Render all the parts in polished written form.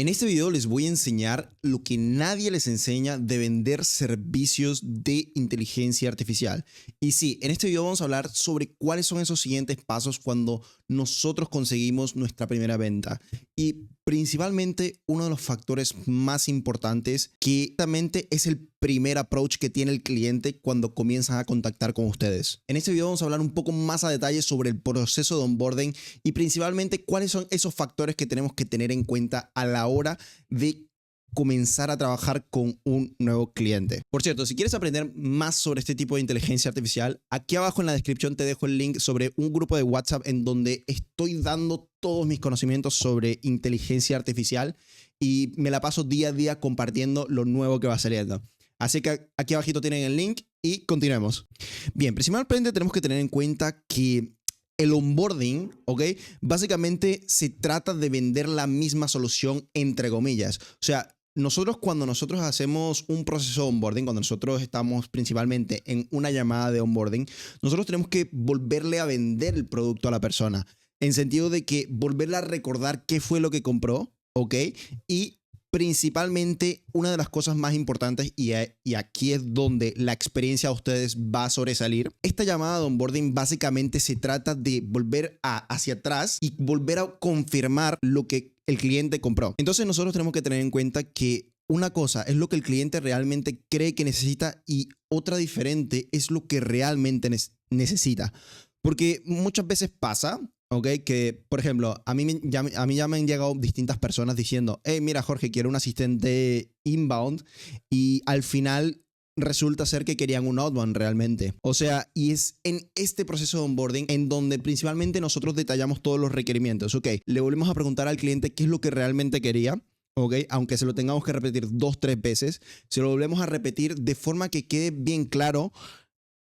En este video les voy a enseñar lo que nadie les enseña de vender servicios de inteligencia artificial. Y sí, en este video vamos a hablar sobre cuáles son esos siguientes pasos cuando nosotros conseguimos nuestra primera venta. Y principalmente uno de los factores más importantes que realmente es el primer approach que tiene el cliente cuando comienzan a contactar con ustedes. En este video vamos a hablar un poco más a detalle sobre el proceso de onboarding y principalmente cuáles son esos factores que tenemos que tener en cuenta a la hora de comenzar a trabajar con un nuevo cliente. Por cierto, si quieres aprender más sobre este tipo de inteligencia artificial, aquí abajo en la descripción te dejo el link sobre un grupo de WhatsApp en donde estoy dando todos mis conocimientos sobre inteligencia artificial y me la paso día a día compartiendo lo nuevo que va saliendo. Así que aquí abajito tienen el link y continuemos. Bien, principalmente tenemos que tener en cuenta que el onboarding, ¿ok? Básicamente se trata de vender la misma solución entre comillas. O sea, cuando nosotros hacemos un proceso de onboarding, cuando nosotros estamos principalmente en una llamada de onboarding, nosotros tenemos que volverle a vender el producto a la persona. En sentido de que volverle a recordar qué fue lo que compró, ¿ok? Y principalmente una de las cosas más importantes, y aquí es donde la experiencia de ustedes va a sobresalir, esta llamada de onboarding básicamente se trata de volver hacia atrás y volver a confirmar lo que el cliente compró. Entonces nosotros tenemos que tener en cuenta que una cosa es lo que el cliente realmente cree que necesita y otra diferente es lo que realmente necesita. Porque muchas veces pasa, ¿ok? Que, por ejemplo, a mí ya me han llegado distintas personas diciendo, hey, mira, Jorge, quiero un asistente inbound, y al final resulta ser que querían un outbound realmente. O sea, y es en este proceso de onboarding en donde principalmente nosotros detallamos todos los requerimientos, ¿ok? Le volvemos a preguntar al cliente qué es lo que realmente quería. ¿Ok? Aunque se lo tengamos que repetir 2-3 veces, se lo volvemos a repetir de forma que quede bien claro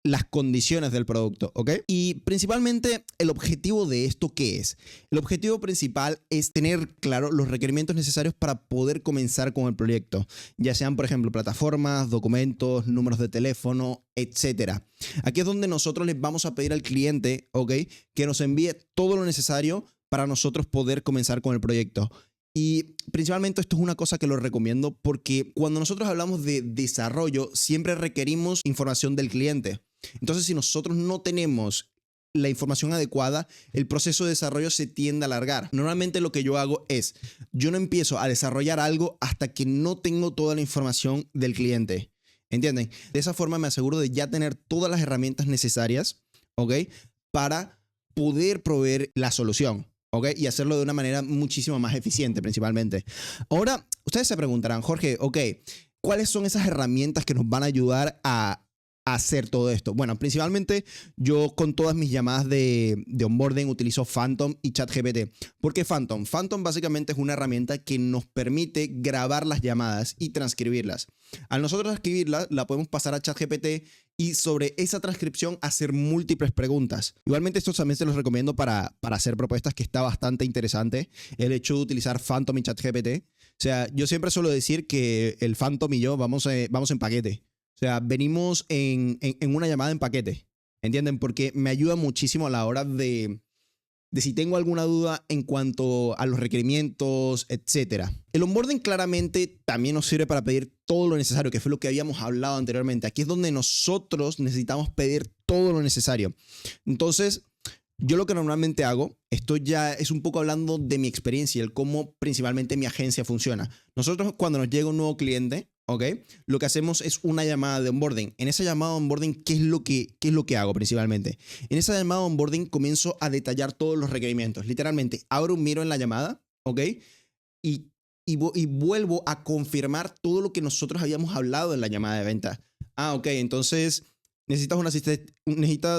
las condiciones del producto, ¿ok? Y principalmente el objetivo de esto, ¿qué es? El objetivo principal es tener claro los requerimientos necesarios para poder comenzar con el proyecto, ya sean, por ejemplo, plataformas, documentos, números de teléfono, etcétera. Aquí es donde nosotros les vamos a pedir al cliente, ¿ok? Que nos envíe todo lo necesario para nosotros poder comenzar con el proyecto. Y principalmente esto es una cosa que lo recomiendo porque cuando nosotros hablamos de desarrollo siempre requerimos información del cliente. Entonces, si nosotros no tenemos la información adecuada, el proceso de desarrollo se tiende a alargar. Normalmente lo que yo hago es, yo no empiezo a desarrollar algo hasta que no tengo toda la información del cliente. ¿Entienden? De esa forma me aseguro de ya tener todas las herramientas necesarias, ¿ok? Para poder proveer la solución. ¿Ok? Y hacerlo de una manera muchísimo más eficiente principalmente. Ahora, ustedes se preguntarán, Jorge, ok, ¿cuáles son esas herramientas que nos van a ayudar a hacer todo esto? Bueno, principalmente yo con todas mis llamadas de onboarding utilizo Phantom y ChatGPT. ¿Por qué Phantom? Phantom básicamente es una herramienta que nos permite grabar las llamadas y transcribirlas. Al nosotros escribirlas, la podemos pasar a ChatGPT y sobre esa transcripción hacer múltiples preguntas. Igualmente esto también se los recomiendo para hacer propuestas, que está bastante interesante el hecho de utilizar Phantom y ChatGPT. O sea, yo siempre suelo decir que el Phantom y yo vamos en paquete. O sea, venimos en una llamada en paquete, ¿entienden? Porque me ayuda muchísimo a la hora de si tengo alguna duda en cuanto a los requerimientos, etcétera. El onboarding claramente también nos sirve para pedir todo lo necesario, que fue lo que habíamos hablado anteriormente. Aquí es donde nosotros necesitamos pedir todo lo necesario. Entonces, yo lo que normalmente hago, esto ya es un poco hablando de mi experiencia, el cómo principalmente mi agencia funciona. Nosotros cuando nos llega un nuevo cliente, ¿ok? Lo que hacemos es una llamada de onboarding. En esa llamada de onboarding, ¿qué es lo que hago principalmente? En esa llamada de onboarding comienzo a detallar todos los requerimientos. Literalmente, abro un miro en la llamada, ¿ok? Y vuelvo a confirmar todo lo que nosotros habíamos hablado en la llamada de venta. Ah, ok, entonces necesitas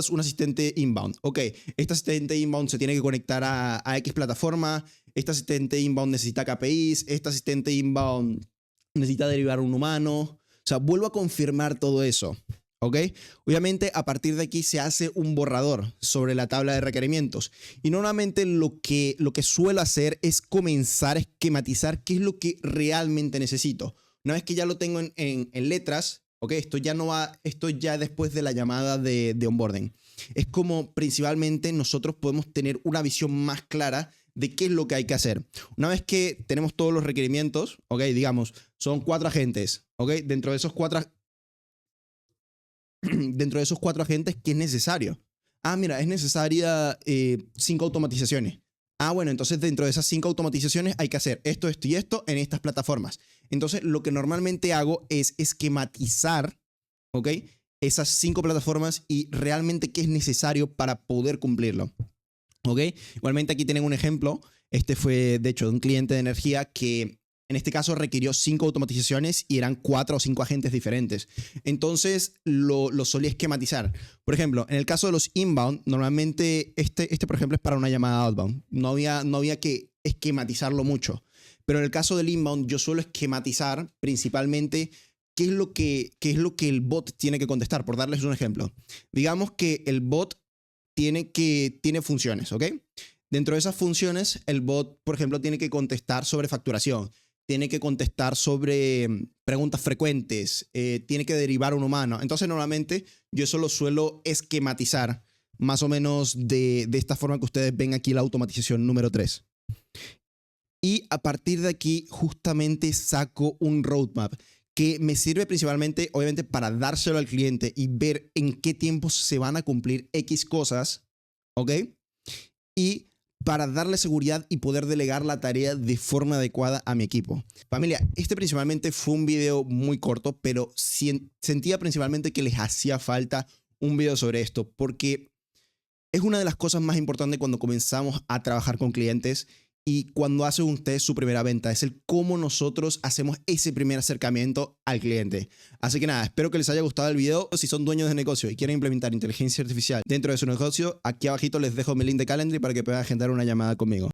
un asistente inbound. Ok, este asistente inbound se tiene que conectar a X plataforma. Este asistente inbound necesita KPIs. Este asistente inbound necesita derivar un humano. O sea, vuelvo a confirmar todo eso. ¿Ok? Obviamente, a partir de aquí se hace un borrador sobre la tabla de requerimientos. Y normalmente lo que suelo hacer es comenzar a esquematizar qué es lo que realmente necesito. Una vez que ya lo tengo en letras, ¿ok? Esto ya después de la llamada de onboarding. Es como principalmente nosotros podemos tener una visión más clara de qué es lo que hay que hacer. Una vez que tenemos todos los requerimientos, ¿ok? Digamos, son 4 agentes, ¿ok? Dentro de esos 4, dentro de esos 4 agentes, ¿qué es necesario? Ah, mira, es necesaria 5 automatizaciones. Ah, bueno, entonces dentro de esas 5 automatizaciones hay que hacer esto, esto y esto en estas plataformas. Entonces, lo que normalmente hago es esquematizar, ¿ok? Esas 5 plataformas y realmente qué es necesario para poder cumplirlo, ¿ok? Igualmente aquí tienen un ejemplo. Este fue, de hecho, de un cliente de energía que en este caso requirió 5 automatizaciones y eran 4 o 5 agentes diferentes. Entonces lo solía esquematizar. Por ejemplo, en el caso de los inbound, normalmente este por ejemplo, es para una llamada outbound. No había que esquematizarlo mucho. Pero en el caso del inbound, yo suelo esquematizar principalmente qué es lo que el bot tiene que contestar. Por darles un ejemplo. Digamos que el bot tiene funciones, ¿ok? Dentro de esas funciones, el bot, por ejemplo, tiene que contestar sobre facturación, tiene que contestar sobre preguntas frecuentes, tiene que derivar un humano. Entonces, normalmente yo eso lo suelo esquematizar más o menos de esta forma que ustedes ven aquí la automatización número 3. Y a partir de aquí, justamente saco un roadmap que me sirve principalmente, obviamente, para dárselo al cliente y ver en qué tiempo se van a cumplir X cosas, ¿ok? Y para darle seguridad y poder delegar la tarea de forma adecuada a mi equipo. Familia, este principalmente fue un video muy corto, pero sentía principalmente que les hacía falta un video sobre esto, porque es una de las cosas más importantes cuando comenzamos a trabajar con clientes y cuando hacen ustedes su primera venta, es el cómo nosotros hacemos ese primer acercamiento al cliente. Así que nada, espero que les haya gustado el video. Si son dueños de negocio y quieren implementar inteligencia artificial dentro de su negocio, aquí abajito les dejo mi link de Calendly para que puedan agendar una llamada conmigo.